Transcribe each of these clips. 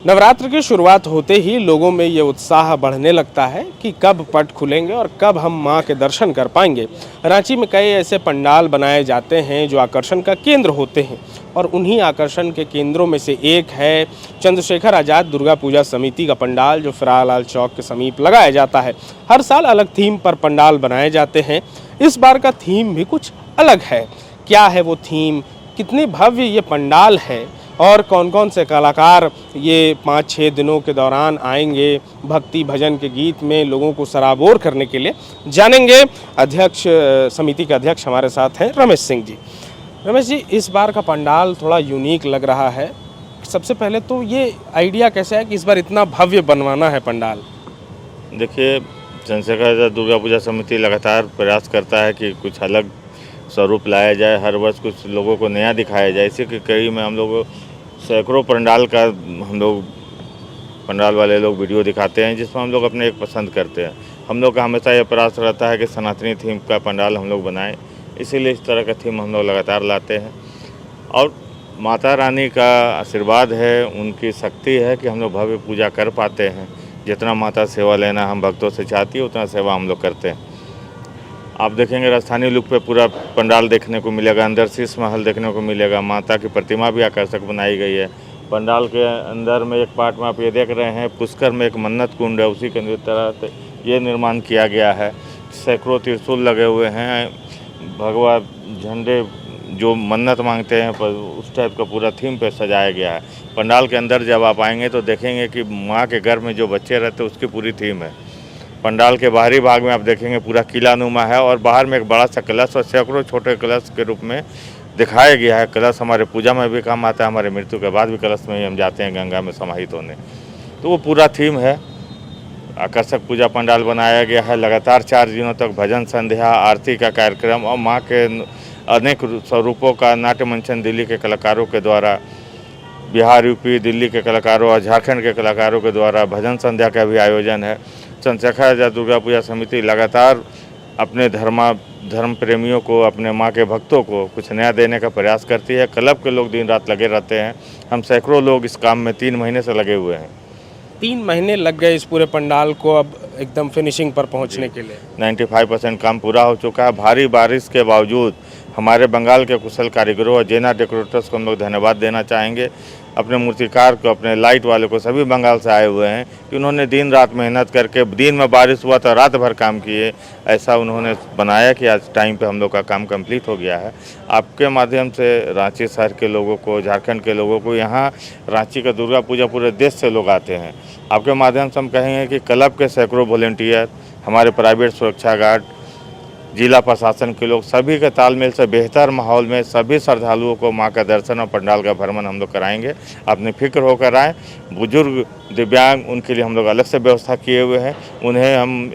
नवरात्र की शुरुआत होते ही लोगों में ये उत्साह बढ़ने लगता है कि कब पट खुलेंगे और कब हम मां के दर्शन कर पाएंगे। रांची में कई ऐसे पंडाल बनाए जाते हैं जो आकर्षण का केंद्र होते हैं और उन्हीं आकर्षण के केंद्रों में से एक है चंद्रशेखर आज़ाद दुर्गा पूजा समिति का पंडाल, जो फिरालाल चौक के समीप लगाया जाता है। हर साल अलग थीम पर पंडाल बनाए जाते हैं। इस बार का थीम भी कुछ अलग है। क्या है वो थीम, कितनी भव्य ये पंडाल है और कौन कौन से कलाकार ये 5-6 दिनों के दौरान आएंगे भक्ति भजन के गीत में लोगों को सराबोर करने के लिए, जानेंगे। अध्यक्ष समिति के अध्यक्ष हमारे साथ हैं रमेश सिंह जी। रमेश जी, इस बार का पंडाल थोड़ा यूनिक लग रहा है। सबसे पहले तो ये आइडिया कैसे है कि इस बार इतना भव्य बनवाना है पंडाल? देखिए, चंद्रशेखर आज़ाद दुर्गा पूजा समिति लगातार प्रयास करता है कि कुछ अलग स्वरूप लाया जाए, हर वर्ष कुछ लोगों को नया दिखाया जाए। इसी के कड़ी में हम लोग सैकड़ों पंडाल का पंडाल वाले लोग वीडियो दिखाते हैं, जिसमें हम लोग अपने एक पसंद करते हैं। हम लोग का हमेशा यह प्रयास रहता है कि सनातनी थीम का पंडाल हम लोग बनाएं, इसीलिए इस तरह का थीम हम लोग लगातार लाते हैं। और माता रानी का आशीर्वाद है, उनकी शक्ति है कि हम लोग भव्य पूजा कर पाते हैं। जितना माता सेवा लेना हम भक्तों से चाहती है, उतना सेवा हम लोग करते हैं। आप देखेंगे राजधानी लुक पे पूरा पंडाल देखने को मिलेगा, अंदर शीश महल देखने को मिलेगा, माता की प्रतिमा भी आकर्षक बनाई गई है। पंडाल के अंदर में एक पार्ट में आप ये देख रहे हैं, पुष्कर में एक मन्नत कुंड है, उसी के तरह से ये निर्माण किया गया है। सैकड़ों त्रिशूल लगे हुए हैं, भगवा झंडे जो मन्नत मांगते हैं पर उस टाइप का पूरा थीम पे सजाया गया है। पंडाल के अंदर जब आप आएंगे तो देखेंगे कि माँ के गर्भ में जो बच्चे रहते हैं उसकी पूरी थीम है। पंडाल के बाहरी भाग में आप देखेंगे पूरा किलानुमा है और बाहर में एक बड़ा सा कलश और सैकड़ों छोटे कलश के रूप में दिखाया गया है। कलश हमारे पूजा में भी काम आता है, हमारे मृत्यु के बाद भी कलश में ही हम जाते हैं गंगा में समाहित होने। तो वो पूरा थीम है। आकर्षक पूजा पंडाल बनाया गया है। लगातार 4 दिनों तक भजन संध्या, आरती का कार्यक्रम और माँ के अनेक स्वरूपों का नाट्य मंचन दिल्ली के कलाकारों के द्वारा, बिहार, यूपी, दिल्ली के कलाकारों और झारखंड के कलाकारों के द्वारा भजन संध्या का भी आयोजन है। चंद्रशेखर आज़ाद दुर्गा पूजा समिति लगातार अपने धर्म प्रेमियों को, अपने माँ के भक्तों को कुछ नया देने का प्रयास करती है। क्लब के लोग दिन रात लगे रहते हैं। हम सैकड़ों लोग इस काम में 3 महीने से लगे हुए हैं। 3 महीने लग गए इस पूरे पंडाल को अब एकदम फिनिशिंग पर पहुंचने के लिए। 95% काम पूरा हो चुका है। भारी बारिश के बावजूद हमारे बंगाल के कुशल कारीगरों और जेना डेकोरेटर्स को हम लोग धन्यवाद देना चाहेंगे। अपने मूर्तिकार को, अपने लाइट वाले को, सभी बंगाल से आए हुए हैं कि उन्होंने दिन रात मेहनत करके, दिन में बारिश हुआ तो रात भर काम किए। ऐसा उन्होंने बनाया कि आज टाइम पे हम लोग का काम कंप्लीट हो गया है। आपके माध्यम से रांची शहर के लोगों को, झारखंड के लोगों को, यहाँ रांची का दुर्गा पूजा पूरे देश से लोग आते हैं। आपके माध्यम से हम कहेंगे कि क्लब के सैकड़ों वॉलंटियर, हमारे प्राइवेट सुरक्षा गार्ड, जिला प्रशासन के लोग, सभी के तालमेल से बेहतर माहौल में सभी श्रद्धालुओं को मां का दर्शन और पंडाल का भ्रमण हम लोग कराएंगे। अपनी फिक्र होकर आएँ। बुजुर्ग, दिव्यांग, उनके लिए हम लोग अलग से व्यवस्था किए हुए हैं। उन्हें हम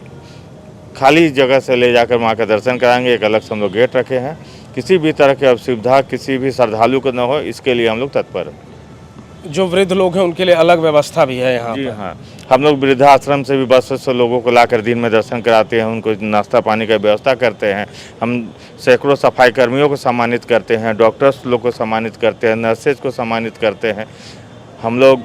खाली जगह से ले जाकर मां का दर्शन कराएंगे। एक अलग से हम लोग गेट रखे हैं। किसी भी तरह की असुविधा किसी भी श्रद्धालु को न हो, इसके लिए हम लोग तत्पर हैं। जो वृद्ध लोग हैं उनके लिए अलग व्यवस्था भी है यहाँ जी पर? हाँ, हम लोग वृद्धाश्रम से भी बस से लोगों को लाकर दिन में दर्शन कराते हैं, उनको नाश्ता पानी का व्यवस्था करते हैं। हम सैकड़ों सफाई कर्मियों को सम्मानित करते हैं, डॉक्टर्स लोग को सम्मानित करते हैं, नर्सेज को सम्मानित करते हैं। हम लोग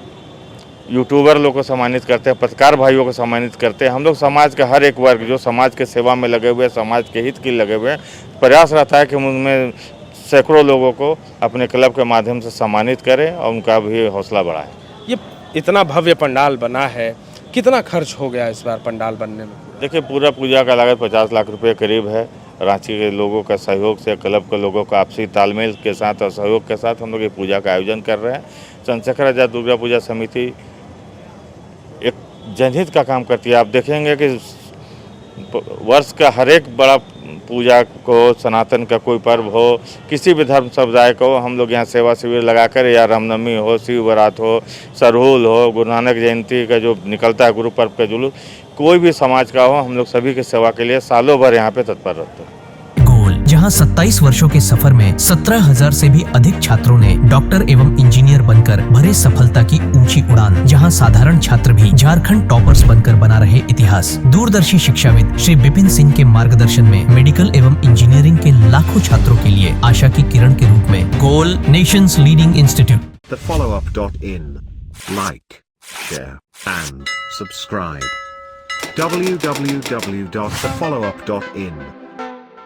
यूट्यूबर लोग को सम्मानित करते हैं, पत्रकार भाइयों को सम्मानित करते हैं। हम लोग समाज का हर एक वर्ग जो समाज के सेवा में लगे हुए, समाज के हित के लगे हुए, प्रयास रहता है कि उनमें सैकड़ों लोगों को अपने क्लब के माध्यम से सम्मानित करें और उनका भी हौसला बढ़ाएं। ये इतना भव्य पंडाल बना है, कितना खर्च हो गया इस बार पंडाल बनने में? देखिए, पूरा पूजा का लागत 50 लाख रुपए करीब है। रांची के लोगों का सहयोग से, क्लब के लोगों का आपसी तालमेल के साथ और सहयोग के साथ हम लोग ये पूजा का आयोजन कर रहे हैं। चंद्रशेखर आज़ाद दुर्गा पूजा समिति एक जनहित का काम करती है। आप देखेंगे कि वर्ष का हर एक बड़ा पूजा को, सनातन का कोई पर्व हो, किसी भी धर्म समुदाय को, हम लोग यहाँ सेवा शिविर लगाकर, या रामनवमी हो, शिव बारात हो, सरहुल हो, गुरु नानक जयंती का जो निकलता है गुरु पर्व का जुलूस, कोई भी समाज का हो, हम लोग सभी की सेवा के लिए सालों भर यहाँ पे तत्पर रहते हैं। जहां 27 वर्षों के सफर में 17,000 से भी अधिक छात्रों ने डॉक्टर एवं इंजीनियर बनकर भरे सफलता की ऊंची उड़ान। जहां साधारण छात्र भी झारखंड टॉपर्स बनकर बना रहे इतिहास। दूरदर्शी शिक्षाविद श्री विपिन सिंह के मार्गदर्शन में मेडिकल एवं इंजीनियरिंग के लाखों छात्रों के लिए आशा की किरण के रूप में गोल, nations leading institute. thefollowup.in. Like share, and subscribe. www.thefollowup.in